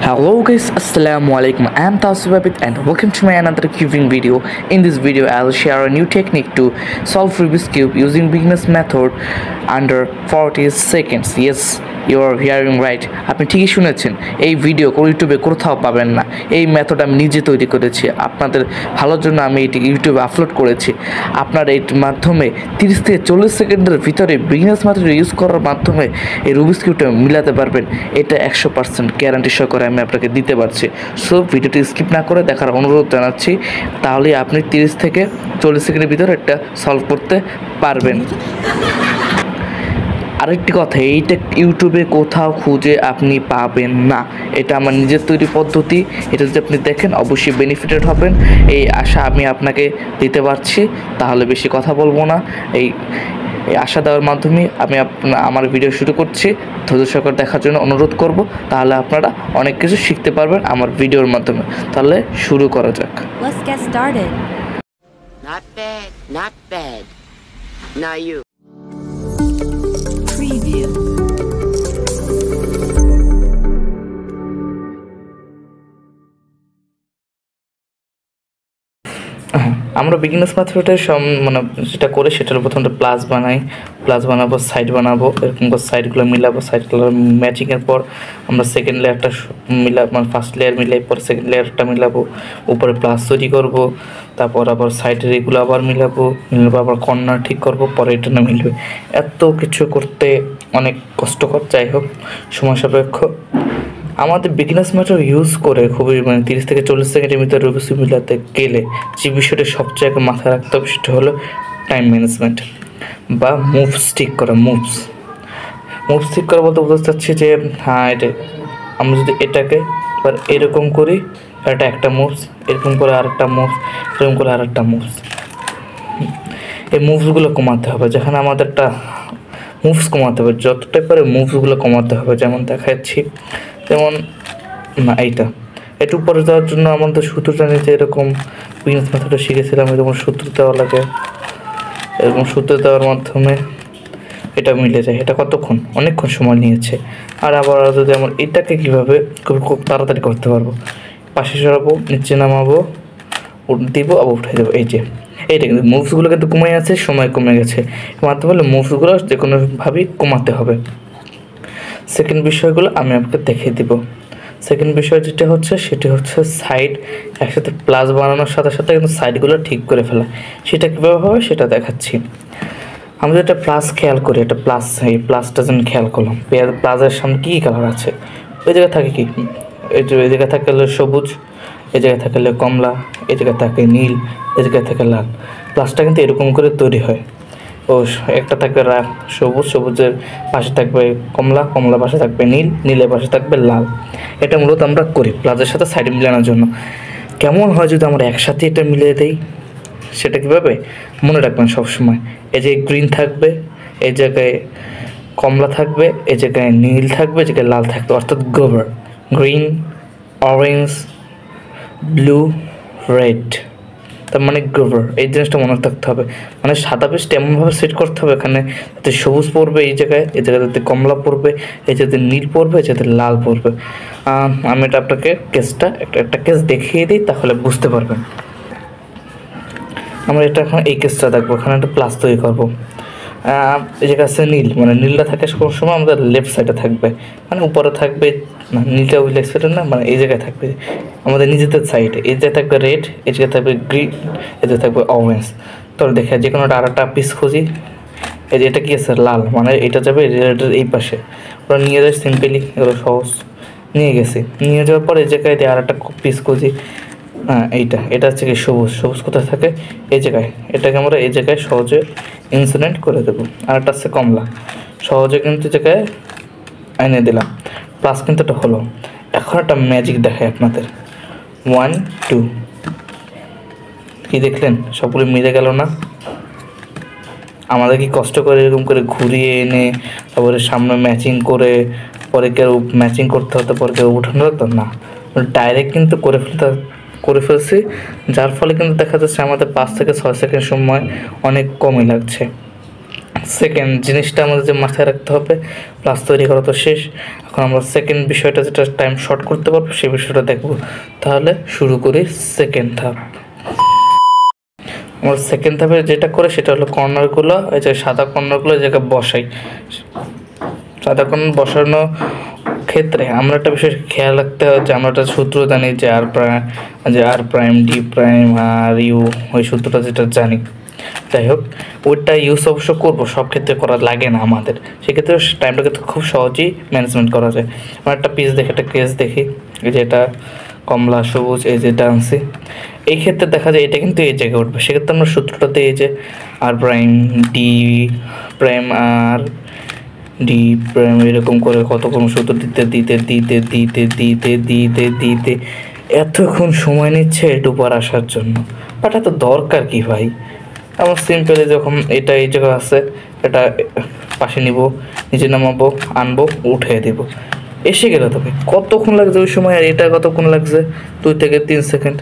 Hello guys, Assalamu alaikum. I am Tausif Abid and welcome to my another cubing video. In this video, I will share a new technique to solve Rubik's Cube using beginner's method under 40 seconds. Yes, you are hearing right. আপনি ঠিকই শুনেছেন, এই video ইউটিউবে কোথাও পাবেন না। এই method আমি নিজে তৈরি করেছি, আপনাদের ভালোর জন্য আমি এটি ইউটিউবে আপলোড করেছি। আপনারা এর মাধ্যমে 30 থেকে 40 সেকেন্ডের ভিতরে বিগিনার্স মেথড ইউজ করার মাধ্যমে এই রুবিক্স কিউবটা মিলাতে পারবেন। এটা 100% গ্যারান্টি সহকারে আমি আপনাকে দিতে পারছি। সো ভিডিওটি স্কিপ না করে দেখার অনুরোধ জানাচ্ছি, তাহলে আপনি 30 থেকে 40 সেকেন্ডের ভিতরে এটা সলভ করতে পারবেন। আরেকটি কথা, এইটা ইউটিউবে কোথাও খুঁজে আপনি পাবেন না। এটা আমার নিজের তৈরি পদ্ধতি। এটা যদি আপনি দেখেন অবশ্যই বেনিফিটেড হবেন, এই আশা আমি আপনাকে দিতে পারছি। তাহলে বেশি কথা বলবো না, এই আশা দেওয়ার মাধ্যমে আমি আমার ভিডিও শুরু করছি। ধৈর্য সহকারে দেখার জন্য অনুরোধ করব, তাহলে আপনারা অনেক কিছু শিখতে পারবেন আমার ভিডিওর মাধ্যমে। তাহলে শুরু করা যাক। Let's get started. Not bad, not bad. Now you. Preview. আমরা বিগিনার্স মেথডে মানে যেটা করে সেটার প্রথমে প্লাস বানাবো, সাইড বানাবো, এরকম করে সাইডগুলো মিলাবো, সাইডগুলো ম্যাচিংয়ের পর আমরা সেকেন্ড লেয়ারটা মানে ফার্স্ট লেয়ার মিলাই, পর সেকেন্ড লেয়ারটা মিলাবো, উপরে প্লাস তৈরি করবো, তারপর আবার সাইডের এগুলো আবার মিলাবো, আবার কর্নার ঠিক করবো, পরে এটা না মিলবে। এত কিছু করতে অনেক কষ্টকর, যাই হোক সময় সাপেক্ষ। আমাদের বিগিনার্স মেথড ইউজ করে খুবই 30 থেকে 40 সেকেন্ডের ভিতরে রুবিক্স কিউব মিলাতে গেলে যে বিষয়টা সবচেয়ে আগে মাথায় রাখতে হবে সেটা হলো টাইম ম্যানেজমেন্ট বা মুভস ঠিক করা। মুভস ঠিক করা বলতে বোঝাতে চাচ্ছি যে হ্যাঁ, এটা আমরা যদি এটাকে এবার এরকম করি, এটা একটা মুভস, এরকম করে আরেকটা মুভস, এরকম করে আরেকটা মুভস। এই মুভসগুলো কমাতে হবে, যেখানে আমাদেরটা মুভস কমাতে হবে, যতটা পারে মুভসগুলো কমাতে হবে। যেমন দেখাচ্ছি, যেমন না এইটা একটু উপরে যাওয়ার জন্য আমাদের সূত্রটা নিতে এরকম বিগিনার্স মেথডে শিখেছিলাম, এরকম সূত্র দেওয়া লাগে। এরকম সূত্র দেওয়ার মাধ্যমে এটা মিলে যায়। এটা কতক্ষণ, অনেকক্ষণ সময় নিয়েছে। আর আবার যদি আমার এটাকে কীভাবে খুব তাড়াতাড়ি করতে পারবো, পাশে সরাবো, নিচে নামাবো, দিব, আবার উঠে দেবো। এই যে এইটা কিন্তু মুভসগুলো কিন্তু কমে আছে, সময় কমে গেছে। মাধ্যমে হলে মুভসগুলো যে কোনোভাবেই কমাতে হবে। সেকেন্ড বিষয়গুলো আমি আপনাকে দেখিয়ে দিব। সেকেন্ড বিষয় যেটা হচ্ছে সেটি হচ্ছে সাইড একসাথে প্লাস বানানোর সাথে সাথে কিন্তু সাইডগুলো ঠিক করে ফেলা। সেটা কীভাবে হবে সেটা দেখাচ্ছি। আমরা যেটা প্লাস খেয়াল করি, এটা প্লাস, এই প্লাসটা যেন খেয়াল করলাম। প্লাসের সামনে কী কালার আছে, ওই জায়গায় থাকে কি, এই জায়গায় থাকে সবুজ, এই জায়গায় থাকলে কমলা, এই জায়গায় থাকে নীল, এই জায়গায় থাকে লাল। প্লাসটা কিন্তু এরকম করে তৈরি হয়। ও একটা থাকবে সবুজ, সবুজের পাশে থাকবে কমলা, কমলার পাশে থাকবে নীল, নীলের পাশে থাকবে লাল। এটা মূলত আমরা করি প্লাসের সাথে সাইড মিলানোর জন্য। কেমন হয় যদি আমরা একসাথে এটা মিলিয়ে দেই, সেটা কীভাবে মনে রাখবেন সবসময়। এই যে গ্রিন থাকবে, এই জায়গায় কমলা থাকবে, এই জায়গায় নীল থাকবে, এই জায়গায় লাল থাকবে, অর্থাৎ গোবর, গ্রিন, অরেঞ্জ, ব্লু, রেড, তার মানে গোবর। এই জিনিসটা মনে রাখতে হবে। মানে সাদা পেজটা এমনভাবে সেট করতে হবে এখানে যাতে সবুজ পড়বে এই জায়গায় যাতে কমলা পড়বে, এই যাতে নীল পড়বে, এই যাতে লাল পড়বে। আমি এটা আপনাকে কেসটা একটা কেস দেখিয়ে দিই, তাহলে বুঝতে পারবেন। আমরা এটা এখন এই কেসটা দেখবো। এখানে একটা প্লাস তৈরি করবো। এই জায়গায় আছে নীল, মানে নীলটা থাকে সবসময় আমাদের লেফট সাইডে থাকবে, মানে উপরে থাকবে না, নীলটা ওই লেফট সাইডে না, মানে এই জায়গায় থাকবে আমাদের নিজেদের সাইডে। এই জায়গায় থাকবে রেড, এই জায়গায় থাকবে গ্রিন, এই জায়গায় থাকবে অরেঞ্জ। তাহলে দেখে যে কোনো আরেকটা পিস খুঁজি। এই যে এটা কি আছে, লাল, মানে এটা যাবে রেডের এই পাশে। ওরা নিয়ে যায় সিম্পলি, এগুলো সহজ। নিয়ে গেছি, নিয়ে যাওয়ার পর এই জায়গায় দিয়ে আরেকটা পিস খুঁজি। হ্যাঁ, এটা হচ্ছে কি সবুজ, সবুজ কোথায় থাকে এই জায়গায়। এটাকে আমরা এই জায়গায় সহজে ইনসিডেন্ট করে দেবো। আর একটা আছে কমলা, সহজে কিন্তু জায়গায় এনে দিলাম। প্লাস কিন্তু এটা হলো। এখন একটা ম্যাজিক দেখায় আপনাদের। 1 2, কি দেখলেন, সবগুলো মিলে গেল না? আমাদের কি কষ্ট করে এরকম করে ঘুরিয়ে এনে তারপরে সামনে ম্যাচিং করে পরে কেউ ম্যাচিং করতে হতো, পরে কেউ উঠানো হতো না, ডাইরেক্ট কিন্তু করে ফেলছি। যার ফলে কিন্তু দেখা যাচ্ছে আমাদের 5 থেকে 6 সেকেন্ড সময় অনেক কমই লাগছে। সেকেন্ড জিনিসটা আমাদের যে মাথায় রাখতে হবে, প্লাস তৈরি করা তো শেষ, এখন আমরা সেকেন্ড বিষয়টা যেটা টাইম শর্ট করতে পারবো সেই বিষয়টা দেখব। তাহলে শুরু করি সেকেন্ড ধাপ। আমরা সেকেন্ড ধাপে যেটা করে সেটা হলো কর্নারগুলো, এই যে সাদা কর্নারগুলো এই জায়গায় বসাই। সাদা কর্নার বসানোর ক্ষেত্রে আমরা একটা বিষয় খেয়াল রাখতে হয় যে আমরা একটা সূত্র জানি যে R prime D prime R U, ওই সূত্রটা যেটা জানি। যাই হোক, ওইটা ইউজ অবশ্য করবো, সব ক্ষেত্রে করা লাগে না আমাদের, সেক্ষেত্রে টাইমটা কিন্তু খুব সহজেই ম্যানেজমেন্ট করা যায়। আমরা একটা পিস দেখি, একটা কেস দেখি, এই যে এটা কমলা সবুজ, এই যে ডান্সি, এই ক্ষেত্রে দেখা যায় এটা কিন্তু এই জায়গায় উঠবে। সেক্ষেত্রে আমরা সূত্রটাতে এই যে আর প্রাইম ডি প্রাইম আর ডি প্রাইম এরকম করে কতক্ষণ সূত্র দিতে দিতে দিতে দিতে দিতে দিতে দিতে এতক্ষণ সময় নিচ্ছে এটুপার আসার জন্য। বাট এত দরকার কি ভাই? আমার সিম্পলি যখন এটা এই জায়গায় আছে, এটা পাশে নিব, নিচে নামাবো, আনবো, উঠিয়ে দেবো, এসে গেলে তবে কতক্ষণ লাগছে ওই সময়, আর এটা কতক্ষণ লাগছে 2 থেকে 3 সেকেন্ড।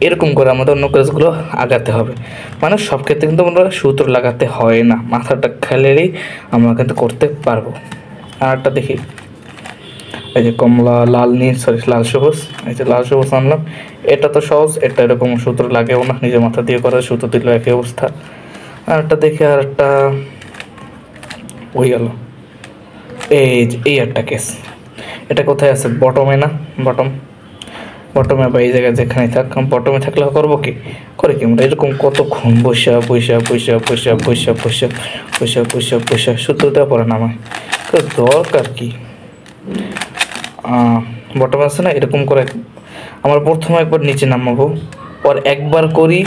এরকম করে আমাদের অন্য কাজগুলো আগাতে হবে। মানে সব ক্ষেত্রে কিন্তু আমরা সূত্র লাগাতে হয় না, মাথাটা খেলেই আমরা কিন্তু করতে পারবো। আর একটা দেখি, এই যে কমলা লাল লাল সবুজ, এই যে লাল সবুজ আনলাম, এটা তো সহজ, এটা এরকম সূত্র লাগেও না, নিজের মাথা দিয়ে করা, সূত্র দিল একই অবস্থা। আর একটা দেখি, আর একটা ওই গেল, এই একটা কেস, এটা কোথায় আছে? বটমে না? বটমে বা এই জায়গায় যেখানে থাক, বটমে থাকলে করবো কি করে কি আমরা এরকম কতক্ষণ বৈশা সূত্র দেওয়া পড়ে না আমায়, দরকার কি? বটম আছে না, এরকম করে আমরা প্রথমে একবার নিচে নামাবো, পর একবার করি,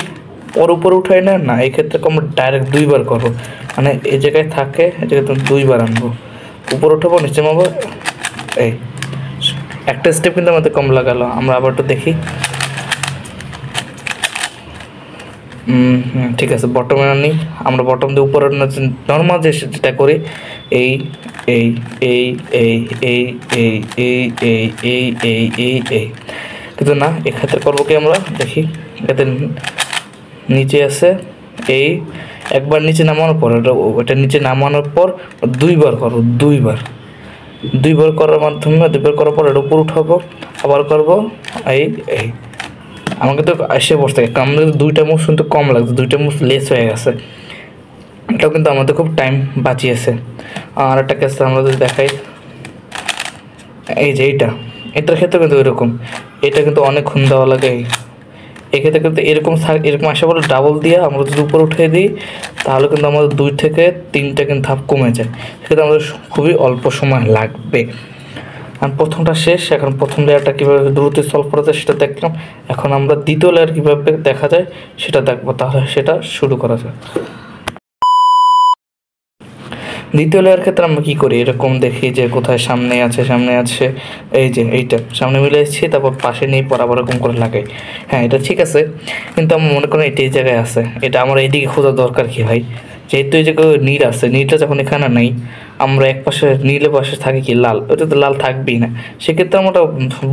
পর উপরে উঠাই না, না এই ক্ষেত্রে আমরা ডাইরেক্ট 2বার করবো। মানে এই জায়গায় থাকে, এই জায়গায় 2বার আনবো, উপর উঠাবো, নিচে নামাবো। এই একটা স্টেপ কিন্তু আমাদের কম লাগালো। আমরা আবার একটু দেখি, ঠিক আছে, বটমে আনি, আমরা বটম দিয়ে উপরে নর্মাল যেটা করি, এই এই এই এই এই এই এই এই এই এই এই এই কিন্তু না, এক্ষেত্রে করবো কি আমরা দেখি, এতে নিচে আছে, এই একবার নিচে নামানোর পর ওটা নিচে নামানোর পর 2বার করবো, 2বার করার মাধ্যমে 2বার করার পর এটা উপর উঠাবো, আবার করবো এই এই। আমাকে তো এসে বসতে আমাদের কিন্তু 2টা মুভ কিন্তু কম লাগছে, 2টা মুভ লেস হয়ে গেছে, এটাও কিন্তু আমাদের খুব টাইম বাঁচিয়েছে। আর একটা কেস আমরা যদি দেখাই, এই যে এটার ক্ষেত্রে কিন্তু এরকম, এটা কিন্তু অনেকক্ষণ দেওয়া লাগে। এক্ষেত্রে কিন্তু এরকম আসা বলে ডাবল দিয়ে আমরা যদি উপরে উঠিয়ে দিই, তাহলে কিন্তু আমাদের 2 থেকে 3টা কিন্তু ধাপ কমে যায়, সেক্ষেত্রে আমাদের খুবই অল্প সময় লাগবে। আর প্রথমটা শেষ, এখন প্রথম লেয়ারটা কীভাবে দ্রুত সলভ করা যায় সেটা দেখলাম, এখন আমরা দ্বিতীয় লেয়ার কীভাবে দেখা যায় সেটা দেখবো। তাহলে সেটা শুরু করা যায়। দ্বিতীয় লেয়ার ক্ষেত্রে আমরা কী করি, এরকম দেখি যে কোথায় সামনে আছে, এই যে এইটা সামনে মিলে এসেছি, তারপর পাশে নিয়ে পর আবার এরকম করে লাগাই। হ্যাঁ, এটা ঠিক আছে, কিন্তু আমার মনে করেন এটা এই জায়গায় আছে, এটা আমার এইদিকে খোঁজার দরকার কি ভাই? যেহেতু এই জায়গায় নীল আছে, নীলটা যখন এখানে নেই, আমরা এক পাশে নীলের পাশে থাকে কি লাল, ওটা তো লাল থাকবেই না, সেক্ষেত্রে আমরা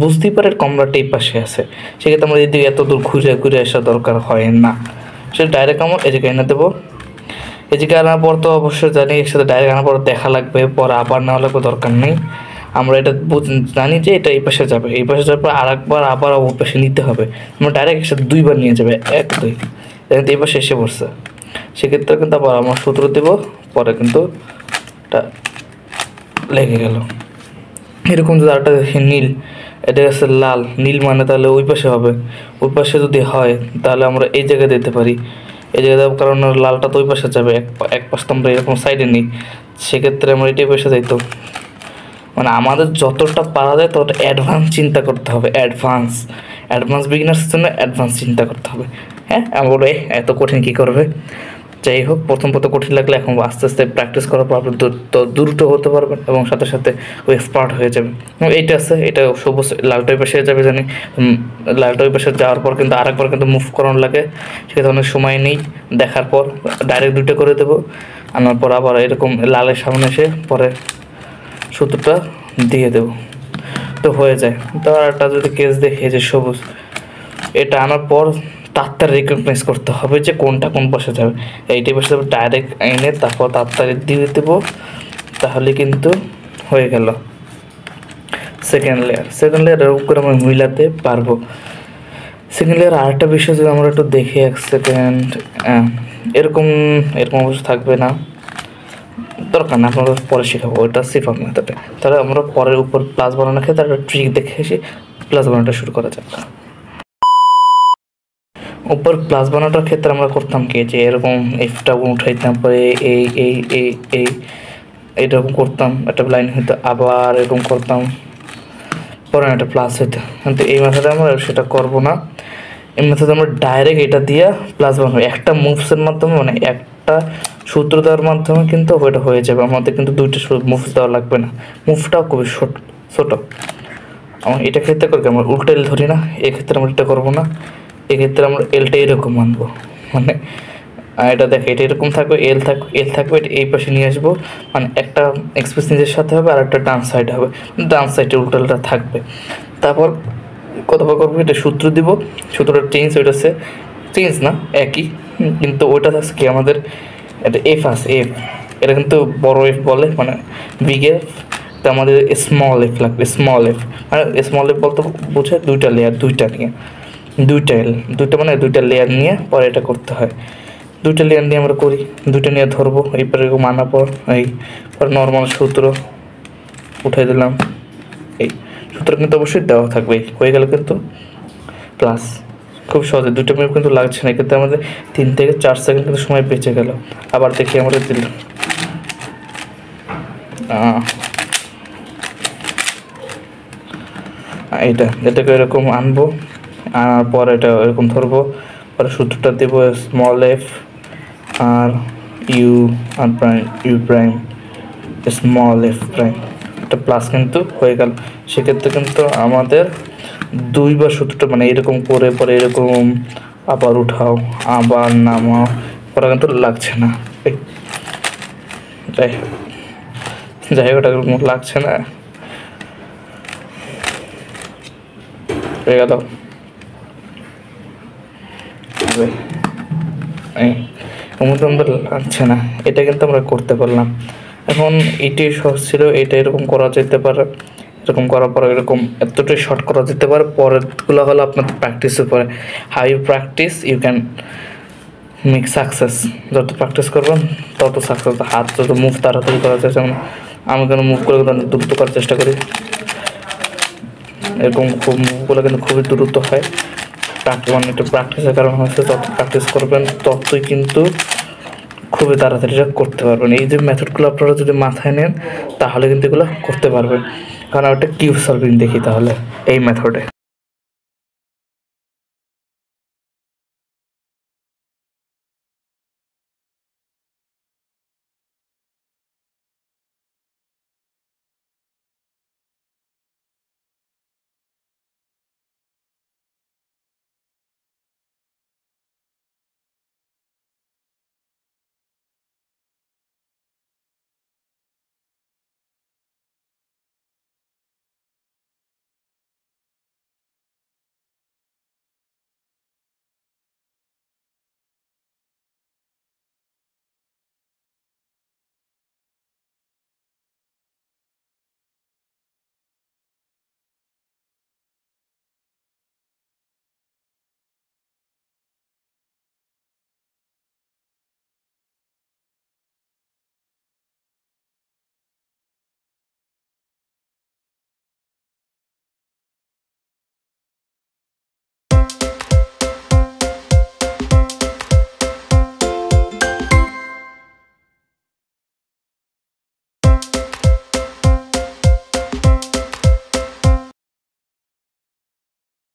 বুঝতেই পারি কমলাটা এই পাশে আছে, সেক্ষেত্রে আমরা এইদিকে এত দূর ঘুরে আসার দরকার হয় না, সেটা ডাইরেক্ট আমরা এই জায়গায় এনে দেবো। এদিকে আনার পর তো অবশ্যই জানি একসাথে ডাইরেক্ট আনার পর দেখা লাগবে, পর আবার নেওয়া লাগবে, দরকার নেই। আমরা এটা জানি যে এটা এই পাশে যাবে, এই পাশে যাওয়ার পর আরেকবার আবার ওই পাশে নিতে হবে, আমরা ডাইরেক্ট একসাথে 2বার নিয়ে যাবে, 1 2, এই পাশে এসে পড়ছে, সেক্ষেত্রে কিন্তু আবার আমরা সূত্র দেবো, পরে কিন্তু এটা লেগে গেল। এরকম যদি আরেকটা দেখি নীল, এটা হচ্ছে লাল, নীল মানে তাহলে ওই পাশে হবে, ওই পাশে যদি হয় তাহলে আমরা এই জায়গায় দিতে পারি, এই জায়গায় কারণ লালটা তো ওই পাশে যাবে, এক পাশ তো আমরা এরকম সাইডে নিই, সেক্ষেত্রে আমরা এটাই পাশে যাইতো। মানে আমাদের যতটা পারা যায় ততটা অ্যাডভান্স চিন্তা করতে হবে, অ্যাডভান্স বিগিনার্সের জন্য অ্যাডভান্স চিন্তা করতে হবে। হ্যাঁ, আমি বলবো এত কঠিন কী করবে? যাই হোক, প্রথম কঠিন লাগলে এখন আস্তে আস্তে প্র্যাকটিস করার পর আপনি দ্রুত হতে পারবেন এবং সাথে সাথে ও এক্সপার্ট হয়ে যাবে। এইটা আছে, এটা সবুজ লালটা ওই পাশে যাবে জানি, লালটা ওই পাশে যাওয়ার পর কিন্তু আরেকবার কিন্তু মুভ করানো লাগে, সেক্ষেত্রে অনেক সময় নেই, দেখার পর ডাইরেক্ট 2টা করে দেবো, আনার পর আবার এরকম লালের সামনে এসে পরে সূত্রটা দিয়ে দেবো, তো হয়ে যায়। তো আর একটা যদি কেস দেখে যে সবুজ, এটা আনার পর তাড়াতাড়ি রিকগনাইজ করতে হবে যে কোনটা কোন বসে যাবে। এইটাই বসে যাবে, ডাইরেক্ট এনে তারপর তাড়াতাড়ি দিয়ে দেবো, তাহলে কিন্তু হয়ে গেল সেকেন্ড লেয়ার এরকম করে আমরা মিলাতে পারবো। সেকেন্ড লেয়ার আরেকটা বিষয় যদি আমরা একটু দেখি, 1 সেকেন্ড, এরকম অবশ্য থাকবে না, দরকার না, আপনারা পরে শেখাবো, ওইটা সিফার মেথডে। তাহলে আমরা পরের উপর প্লাস বানানোর ক্ষেত্রে একটা ট্রিক দেখে এসে প্লাস বানানোটা শুরু করা যাক। উপর প্লাস বানানোটার ক্ষেত্রে আমরা করতাম কি, যে এরকম এফটা উঠাইতাম, পরে এই এইরকম করতাম, একটা লাইন হইতো, আবার এরকম করতাম, পরে একটা প্লাস হইতো। কিন্তু এই মেথডে আমরা সেটা করবো না। এই মেথডে আমরা ডাইরেক্ট এটা দিয়ে প্লাস বানাবো, একটা মুভসের মাধ্যমে, মানে একটা সূত্র দেওয়ার মাধ্যমে কিন্তু ওইটা হয়ে যাবে। আমাদের কিন্তু দুইটা মুভস দেওয়া লাগবে না, মুভটাও খুবই ছোটো। আমার এটা ক্ষেত্রে করি আমরা উল্টো এল ধরি না, এক্ষেত্রে আমরা এটা করবো না, এক্ষেত্রে আমরা এলটা এরকম আনবো, মানে এটা দেখে এটা এরকম থাকবে, এল থাকবে, এটা এই পাশে নিয়ে আসবো, মানে একটা এক্সপ্রেস নিজের সাথে হবে আর একটা ডান সাইড হবে, ডান সাইডে উল্টোটা থাকবে। তারপর কতবার করবো, এটা সূত্র দিব, সূত্রটা চেঞ্জ না একই, কিন্তু ওইটা থাকছে কি আমাদের এটা এফ আছে, এটা কিন্তু বড় এফ বলে, মানে বিগ এফ, তো আমাদের স্মল এফ লাগবে, স্মল এফ বলতে বোঝায় দুইটা লেয়ার, দুইটা লেয়ার নিয়ে পরে এটা করতে হয়। দুইটা লেয়ার নিয়ে আমরা করি, দুইটা নিয়ে ধরবো, এইপরে এরকম আনার পর পরে নর্মাল সূত্র উঠাই দিলাম। এই সূত্র কিন্তু অবশ্যই দেওয়া থাকবে, হয়ে গেল কিন্তু প্লাস। খুব সহজে, দুটো মিনিট কিন্তু লাগছে না, কিন্তু আমাদের 3 থেকে 4 সেকেন্ড কিন্তু সময় বেঁচে গেল। আবার দেখি আমরা দিল, এটাকে এরকম আনবো, আনার পর এটা এরকম ধরবো, পরে সূত্রটা দেবো small F are you prime small F prime, একটা প্লাস কিন্তু হয়ে গেল। সেক্ষেত্রে কিন্তু আমাদের দুইবার সূত্রটা, মানে এরকম করে পরে এরকম আবার উঠাও, আবার নামাও, পরে কিন্তু লাগছে না। যাই হোক, ওটা লাগছে না, হয়ে গেল। আমাদের লাগছে না, এটা কিন্তু আমরা করতে পারলাম। এখন এটাই সহজ ছিল, এটা এরকম করা যেতে পারে, এরকম করার পর এরকম এতটাই শর্ট করা যেতে পারে। পরেরগুলো হলো আপনাদের প্র্যাকটিসের পরে, how you practice you can make success. যত প্র্যাকটিস করবেন তত সাকসেস। হাত যত মুভ তাড়াতাড়ি করার চেষ্টা করুন, আমি কেন মুভ করে দ্রুত করার চেষ্টা করি, এরকম খুব মুভগুলো কিন্তু খুবই দ্রুত হয়। মানে একটু প্র্যাকটিসের কারণ হচ্ছে, যত প্র্যাকটিস করবেন ততই কিন্তু খুবই তাড়াতাড়ি করতে পারবেন। এই যে মেথডগুলো আপনারা যদি মাথায় নেন তাহলে কিন্তু এগুলো করতে পারবেন। কারণ একটা কিউব সলভিং দেখি তাহলে এই মেথডে।